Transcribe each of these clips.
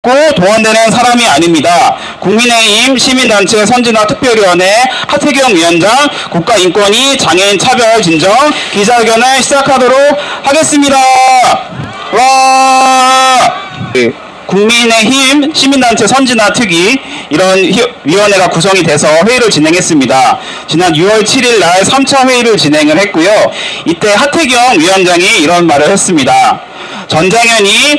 믿고 동원되는 사람이 아닙니다. 국민의힘 시민단체 선진화특별위원회 하태경 위원장 국가인권위 장애인 차별 진정 기자회견을 시작하도록 하겠습니다. 와! 국민의힘 시민단체 선진화특위 이런 위원회가 구성이 돼서 회의를 진행했습니다. 지난 6월 7일 날 3차 회의를 진행을 했고요. 이때 하태경 위원장이 이런 말을 했습니다. 전장현이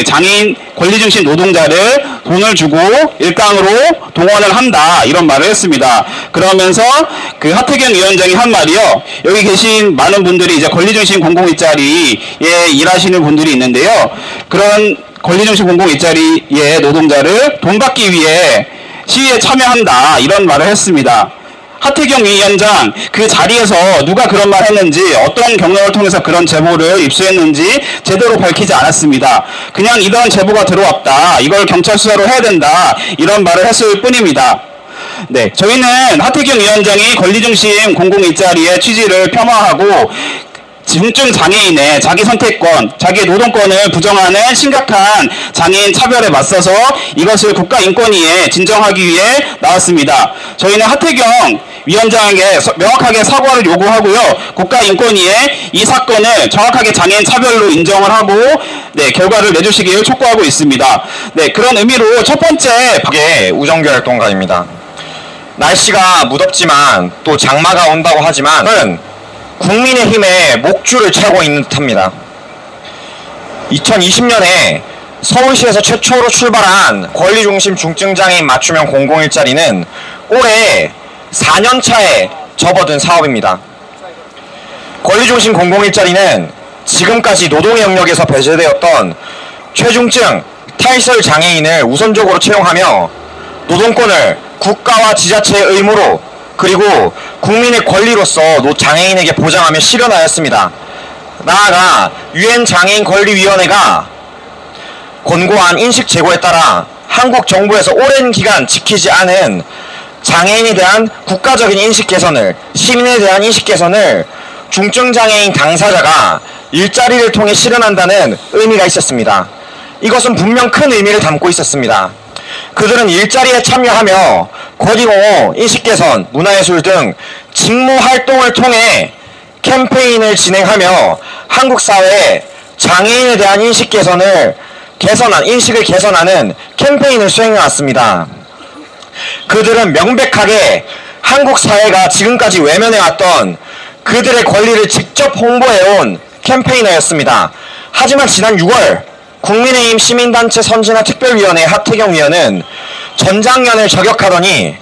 장애인 권리중심 노동자를 돈을 주고 일당으로 동원을 한다 이런 말을 했습니다. 그러면서 그 하태경 위원장이 한 말이요. 여기 계신 많은 분들이 이제 권리중심 공공일자리에 일하시는 분들이 있는데요. 그런 권리중심 공공일자리의 노동자를 돈 받기 위해 시위에 참여한다 이런 말을 했습니다. 하태경 위원장 그 자리에서 누가 그런 말 했는지 어떤 경로를 통해서 그런 제보를 입수했는지 제대로 밝히지 않았습니다. 그냥 이런 제보가 들어왔다. 이걸 경찰 수사로 해야 된다. 이런 말을 했을 뿐입니다. 네, 저희는 하태경 위원장이 권리중심 공공일자리의 취지를 폄하하고 중증 장애인의 자기 선택권, 자기 노동권을 부정하는 심각한 장애인 차별에 맞서서 이것을 국가인권위에 진정하기 위해 나왔습니다. 저희는 하태경 위원장에게 명확하게 사과를 요구하고요. 국가인권위에 이 사건을 정확하게 장애인 차별로 인정을 하고 결과를 내주시길 촉구하고 있습니다. 네, 그런 의미로 첫 번째 우정규 활동가입니다. 날씨가 무덥지만 또 장마가 온다고 하지만 국민의힘의 목줄을 차고 있는 듯합니다. 2020년에 서울시에서 최초로 출발한 권리중심 중증장애인 맞춤형 공공일자리는 올해 4년차에 접어든 사업입니다. 권리중심 공공일자리는 지금까지 노동의 영역에서 배제되었던 최중증 탈설 장애인을 우선적으로 채용하며 노동권을 국가와 지자체의 의무로 그리고 국민의 권리로서 장애인에게 보장하며 실현하였습니다. 나아가 유엔 장애인 권리위원회가 권고한 인식 제고에 따라 한국 정부에서 오랜 기간 지키지 않은 장애인에 대한 국가적인 인식 개선을, 시민에 대한 인식 개선을 중증장애인 당사자가 일자리를 통해 실현한다는 의미가 있었습니다. 이것은 분명 큰 의미를 담고 있었습니다. 그들은 일자리에 참여하며 권익옹호, 인식개선, 문화예술 등 직무활동을 통해 캠페인을 진행하며 한국 사회에 장애인에 대한 인식을 개선하는 캠페인을 수행해왔습니다. 그들은 명백하게 한국 사회가 지금까지 외면해왔던 그들의 권리를 직접 홍보해온 캠페이너였습니다. 하지만 지난 6월 국민의힘 시민단체 선진화특별위원회 하태경 위원은 전장년을 저격하더니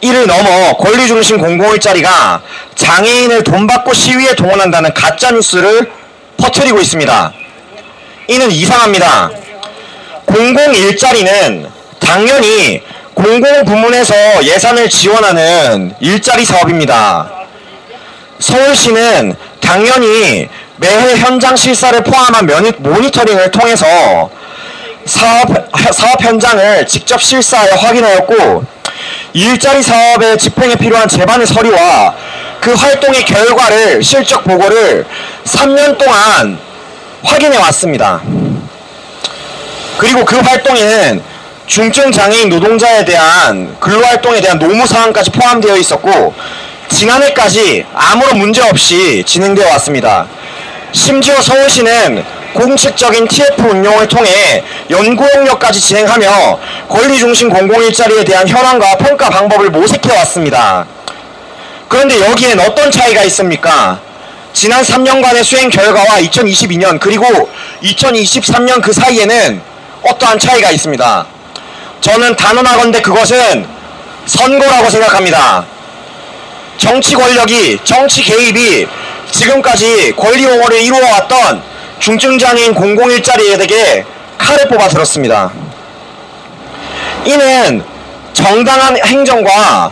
이를 넘어 권리중심 공공일자리가 장애인을 돈 받고 시위에 동원한다는 가짜뉴스를 퍼뜨리고 있습니다. 이는 이상합니다. 공공일자리는 당연히 공공부문에서 예산을 지원하는 일자리 사업입니다. 서울시는 당연히 매해 현장 실사를 포함한 모니터링을 통해서 사업 현장을 직접 실사하여 확인하였고 일자리 사업의 집행에 필요한 제반의 서류와 그 활동의 결과를 실적 보고를 3년 동안 확인해 왔습니다. 그리고 그 활동에는 중증 장애인 노동자에 대한 근로활동에 대한 노무사항까지 포함되어 있었고 지난해까지 아무런 문제 없이 진행되어 왔습니다. 심지어 서울시는 공식적인 TF 운용을 통해 연구 용역까지 진행하며 권리중심 공공일자리에 대한 현황과 평가 방법을 모색해 왔습니다. 그런데 여기엔 어떤 차이가 있습니까? 지난 3년간의 수행 결과와 2022년 그리고 2023년 그 사이에는 어떠한 차이가 있습니다. 저는 단언하건대 그것은 선거라고 생각합니다. 정치 권력이, 정치 개입이 지금까지 권리 옹호를 이루어왔던 중증장애인 공공일자리에게 칼을 뽑아 들었습니다. 이는 정당한 행정과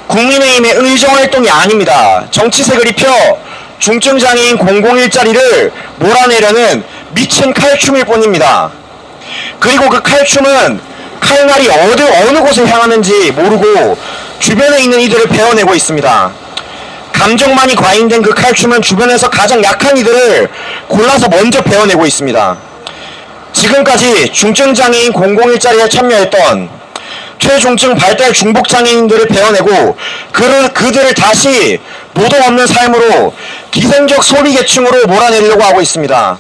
국민의힘의 의정활동이 아닙니다. 정치색을 입혀 중증장애인 공공일자리를 몰아내려는 미친 칼춤일 뿐입니다. 그리고 그 칼춤은 칼날이 어느 곳에 향하는지 모르고 주변에 있는 이들을 베어내고 있습니다. 감정만이 과잉된 그 칼춤은 주변에서 가장 약한 이들을 골라서 먼저 베어내고 있습니다. 지금까지 중증장애인 001자리에 참여했던 최중증 발달 중복장애인들을 베어내고 그들을 다시 노동 없는 삶으로 기생적 소비계층으로 몰아내려고 하고 있습니다.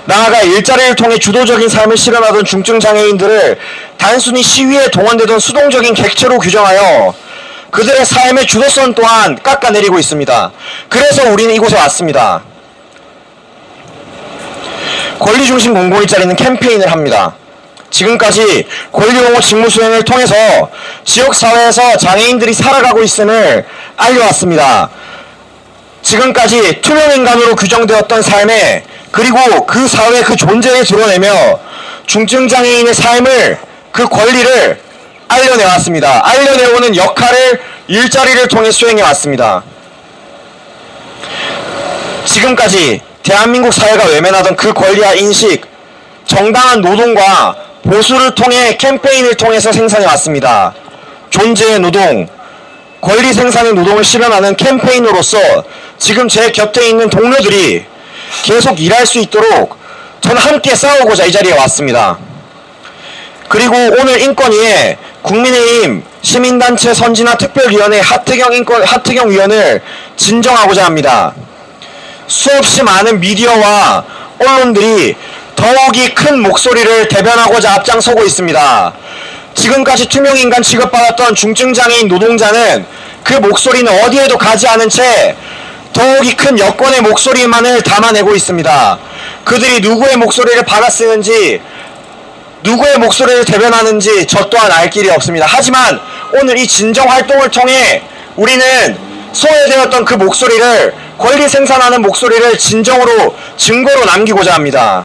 나아가 일자리를 통해 주도적인 삶을 실현하던 중증장애인들을 단순히 시위에 동원되던 수동적인 객체로 규정하여 그들의 삶의 주도성 또한 깎아내리고 있습니다. 그래서 우리는 이곳에 왔습니다. 권리중심 001자리는 캠페인을 합니다. 지금까지 권리옹호 직무수행을 통해서 지역사회에서 장애인들이 살아가고 있음을 알려왔습니다. 지금까지 투명인간으로 규정되었던 삶에 그리고 그 사회 그 존재를 드러내며 중증장애인의 삶을 그 권리를 알려내왔습니다. 알려내오는 역할을 일자리를 통해 수행해왔습니다. 지금까지 대한민국 사회가 외면하던 그 권리와 인식, 정당한 노동과 보수를 통해 캠페인을 통해서 생산해왔습니다. 존재의 노동, 권리 생산의 노동을 실현하는 캠페인으로서 지금 제 곁에 있는 동료들이 계속 일할 수 있도록 저는 함께 싸우고자 이 자리에 왔습니다. 그리고 오늘 인권위에 국민의힘 시민단체 선진화 특별위원회 하트경 위원을 진정하고자 합니다. 수없이 많은 미디어와 언론들이 더욱이 큰 목소리를 대변하고자 앞장서고 있습니다. 지금까지 투명인간 취급받았던 중증장애인 노동자는 그 목소리는 어디에도 가지 않은 채 더욱이 큰 여권의 목소리만을 담아내고 있습니다. 그들이 누구의 목소리를 받아쓰는지 누구의 목소리를 대변하는지 저 또한 알 길이 없습니다. 하지만 오늘 이 진정활동을 통해 우리는 소외되었던 그 목소리를 권리 생산하는 목소리를 진정으로 증거로 남기고자 합니다.